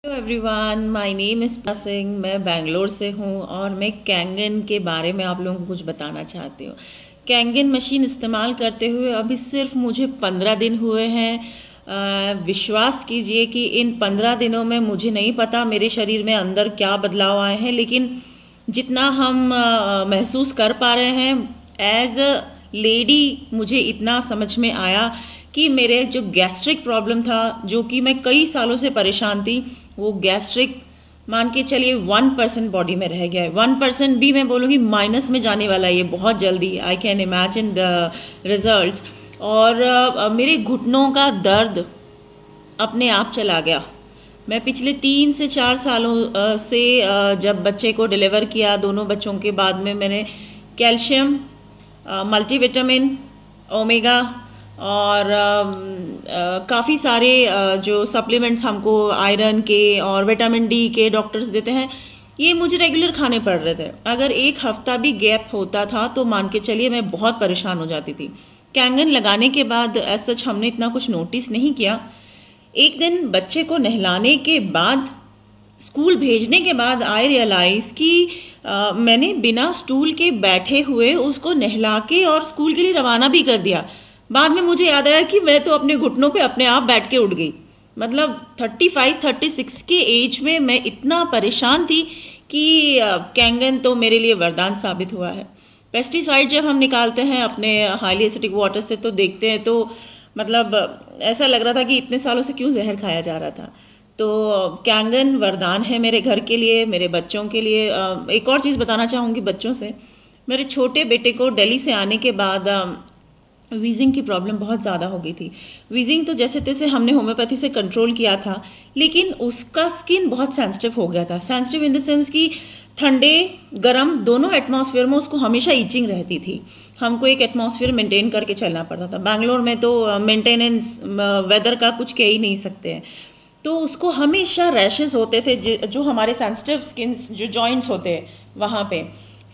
Hello everyone, my name is Singh. मैं बेंगलोर से हूँ और मैं कैंगन के बारे में आप लोगों को कुछ बताना चाहती हूँ। कैंगन मशीन इस्तेमाल करते हुए अभी सिर्फ मुझे 15 दिन हुए हैं। विश्वास कीजिए कि इन 15 दिनों में मुझे नहीं पता मेरे शरीर में अंदर क्या बदलाव आए हैं, लेकिन जितना हम महसूस कर पा रहे हैं एज अ लेडी, मुझे इतना समझ में आया कि मेरे जो गैस्ट्रिक प्रॉब्लम था, जो कि मैं कई सालों से परेशान थी, वो गैस्ट्रिक मान के चलिए 1% बॉडी में रह गया है। 1% भी मैं बोलूँगी माइनस में जाने वाला है ये बहुत जल्दी। I can imagine the results. और मेरे घुटनों का दर्द अपने आप चला गया। मैं पिछले 3 से 4 सालों से जब बच्चे को डिलीवर किया, दोनों बच्चों के बाद में मैंने कैल्शियम, मल्टीविटामिन, ओमेगा और काफ़ी सारे जो सप्लीमेंट्स हमको आयरन के और विटामिन डी के डॉक्टर्स देते हैं, ये मुझे रेगुलर खाने पड़ रहे थे। अगर एक हफ्ता भी गैप होता था तो मान के चलिए मैं बहुत परेशान हो जाती थी। कैंगन लगाने के बाद एज सच हमने इतना कुछ नोटिस नहीं किया। एक दिन बच्चे को नहलाने के बाद, स्कूल भेजने के बाद आई रियलाइज कि मैंने बिना स्टूल के बैठे हुए उसको नहला के और स्कूल के लिए रवाना भी कर दिया। बाद में मुझे याद आया कि मैं तो अपने घुटनों पे अपने आप बैठ के उठ गई। मतलब 35-36 के एज में मैं इतना परेशान थी कि कैंगन तो मेरे लिए वरदान साबित हुआ है। पेस्टिसाइड जब हम निकालते हैं अपने हाईली एसिडिक वाटर से तो देखते हैं तो मतलब ऐसा लग रहा था कि इतने सालों से क्यों जहर खाया जा रहा था। तो कैंगन वरदान है मेरे घर के लिए, मेरे बच्चों के लिए। एक और चीज़ बताना चाहूँगी बच्चों से। मेरे छोटे बेटे को दिल्ली से आने के बाद वीजिंग की प्रॉब्लम बहुत ज़्यादा हो गई थी। वीजिंग तो जैसे तैसे हमने होम्योपैथी से कंट्रोल किया था, लेकिन उसका स्किन बहुत सेंसिटिव हो गया था। सेंसिटिव इन द सेंस कि ठंडे गर्म दोनों एटमॉस्फेयर में उसको हमेशा ईचिंग रहती थी। हमको एक एटमॉस्फेयर मेंटेन करके चलना पड़ता था। बैंगलोर में तो मेंटेनेंस वेदर का कुछ कह ही नहीं सकते हैं। तो उसको हमेशा रैशेस होते थे, जो हमारे सेंसिटिव स्किन जो जॉइंट्स होते हैं वहाँ पे।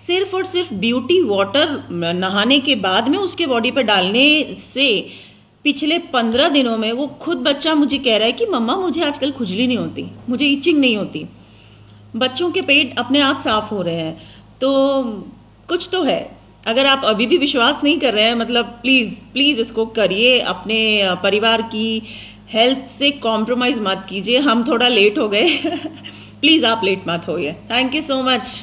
सिर्फ और सिर्फ ब्यूटी वाटर नहाने के बाद में उसके बॉडी पे डालने से पिछले 15 दिनों में वो खुद बच्चा मुझे कह रहा है कि मम्मा मुझे आजकल खुजली नहीं होती, मुझे इचिंग नहीं होती। बच्चों के पेट अपने आप साफ हो रहे हैं। तो कुछ तो है। अगर आप अभी भी विश्वास नहीं कर रहे हैं, मतलब प्लीज़ प्लीज़ इसको करिए। अपने परिवार की हेल्थ से कॉम्प्रोमाइज़ मत कीजिए। हम थोड़ा लेट हो गए प्लीज़ आप लेट मत होइए। Thank you so much.